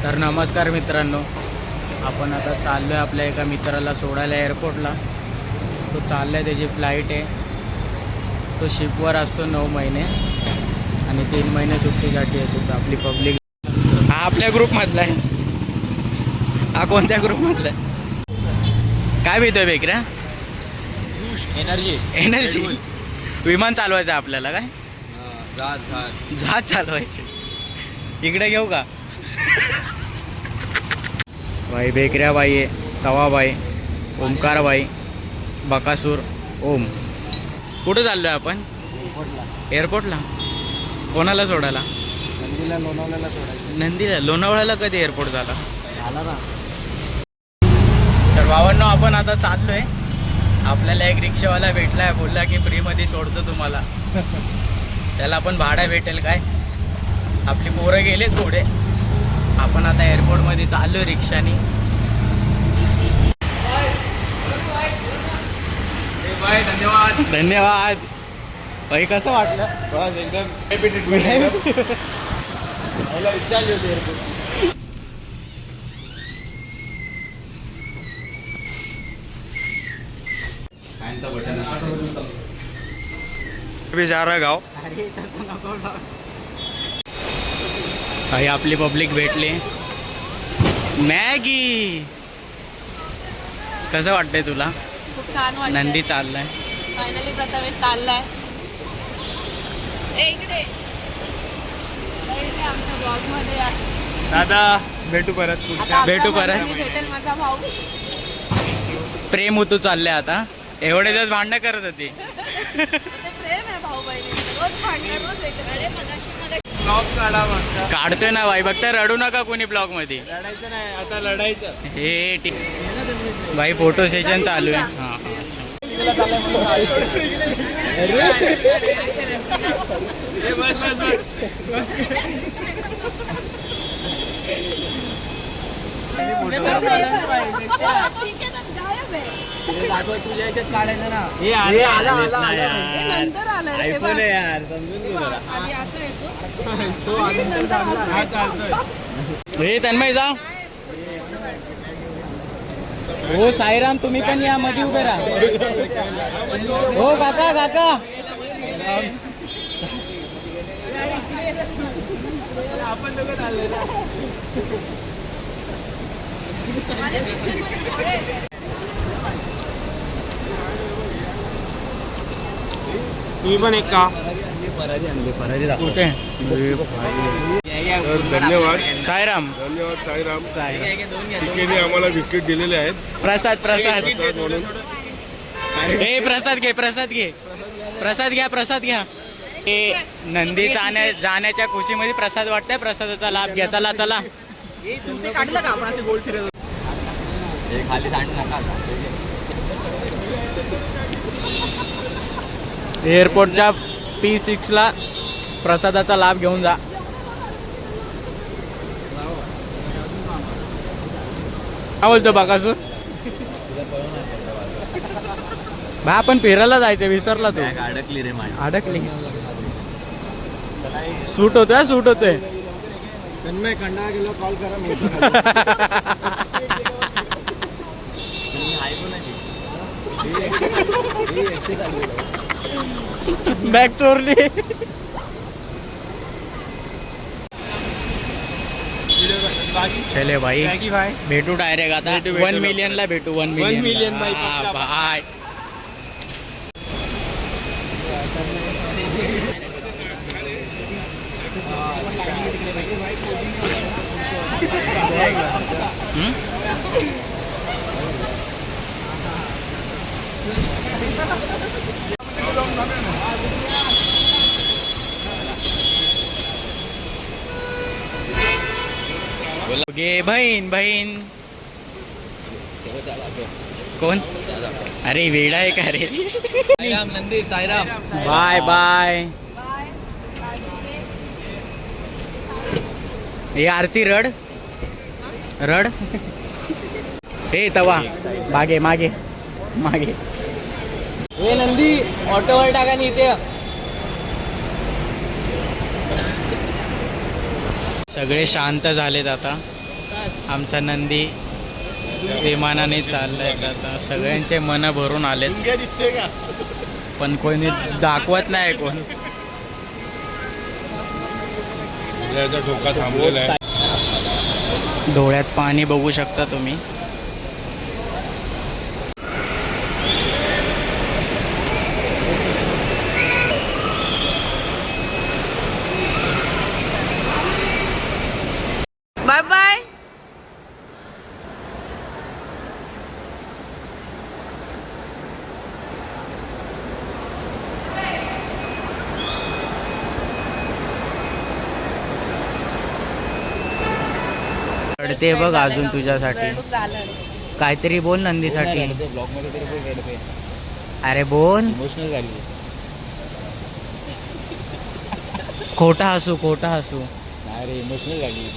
तर नमस्कार मित्रांनो, आपण आता चाललो आहे आपल्या एका मित्राला सोडायला एअरपोर्टला. तो चालला आहे, त्याची फ्लाईट आहे. तो शिपवर असतो 9 महिने आणि 3 महिने सुट्टीसाठी येतो. तर आपली पब्लिक हा आपल्या ग्रुपमधला आहे. हा कोणत्या ग्रुपमधला आहे? काय भेटतोय बेकऱ्या? एनर्जी विमान चालवायचं आपल्याला. काय जहाज चालवायचे? इकडे घेऊ का? भाई बेकऱ्या बाई आहे, तवाबाई, ओमकारबाई, बकासूर, ओम. कुठं चाललो आहे आपण? एअरपोर्टला. कोणाला सोडायला? नंदीला लोणावळ्याला सोडायचं. नंदीला. लोणावळ्याला कधी एअरपोर्ट झाला? झाला ना. तर भावांनो, आपण आता चाललो आहे. आपल्याला एक रिक्षावाला भेटला आहे, बोलला की फ्रीमध्ये सोडतो तुम्हाला. त्याला पण भाडं भेटेल काय. आपली पोरं गेले थोडे. आपण आता एअरपोर्टमध्ये चाललो रिक्षाने. धन्यवाद. धन्यवाद भाई. कसं वाटलं? बस एकदम रिक्षा आली होती एअरपोर्टची. बेचारा गाव. काही आपली पब्लिक भेटली. मॅगी. कसं वाटतंय तुला? खूप छान वाटतं. नंदी चाललाय फायनली प्रथमेश चाललाय. इकडे आमच्या ब्लॉग मध्ये या. दादा. भेटू परत. आता भेटू आपल्या परत. मनाने भेटेल माझा भाऊ. प्रेम होतो चाललंय आता. एवढे दिवस भांडणं करत होती. ते प्रेम आहे भाऊ बहिणीचं. रोज भांडणार, रोज एकत्र. ब्लॉग काढा मस्त. काढतोय ना भाई. फक्त रडू नका कोणी ब्लॉग मध्ये. लढायचं नाही, आता लढायचं. हे ठीक भाई. फोटो सेशन चालू आहे. हां तुझ्या याच्यात काढायचं ना. हे आला. नंतर आलं रे, आयफोन आहे यार, समजून घे जरा. आधी आता येतो. आणि नंतर हा असं. चालतोय. हे तन्मय जा. हो साईराम, तुम्ही पण या मध्ये उभे राहा. हो काका काका. आपण दोघं चाललोय ना. माझ्या शिक्षणमध्ये थोडे आहेत. तुम्ही पण एक का? कुठे? धन्यवाद. साईराम. धन्यवाद साईराम. साईराम. टिकेने आम्हाला बिस्किट दिलेले आहेत. प्रसाद प्रसाद. म्हणून हे प्रसाद घे. प्रसाद घे. प्रसाद घ्या. प्रसाद घ्या. हे नंदी जाण्याच्या खुशीमध्ये प्रसाद वाटतंय. प्रसादाचा लाभ घ्या. चला चला. काढलं का आपण असे गोल फिरत? खाली सांडू नका. एअरपोर्टच्या P6 ला प्रसादाचा लाभ घेऊन जा. काय बोलतो बकासूर? बा आपण फिरायला जायचं, विसरला तू. अडकली रे माझी. अडकली. सूट होतोय. सूट होतोय. तन्मय खंडा गेलो, कॉल करा. बॅग चोरली. चले भाई. भेटू डायरेक्ट आता. 1 मिलियन ला भेटू. 1 मिलियन. 1 million bye. बाय. गे बहीण बहीण. कोण? अरे वेडा आहे का रे? साईराम नंदी. साईराम. Bye bye. हे आरती रड रड. हे तवा मागे मागे मागे. हे नंदी ऑटोवर टाका नी इथे. सगळे शांत झालेत आता. आमचा नंदी विमानाने चाललाय आता. सगळ्यांचे मन भरून आलेत, दिसते का? पण कोणी दाखवत नाही कोण. याचा ठोका थांबलेला आहे. डोळ्यात पाणी बघू शकता तुम्ही. Bye bye. रडते बघ अजून तुझ्यासाठी. काहीतरी बोल नंदीसाठी. ब्लॉग मध्ये तरी बोल रडते. अरे बोल. इमोशनल झाली. खोटा हसू, खोटा हसू. नाही रे, इमोशनल झाली.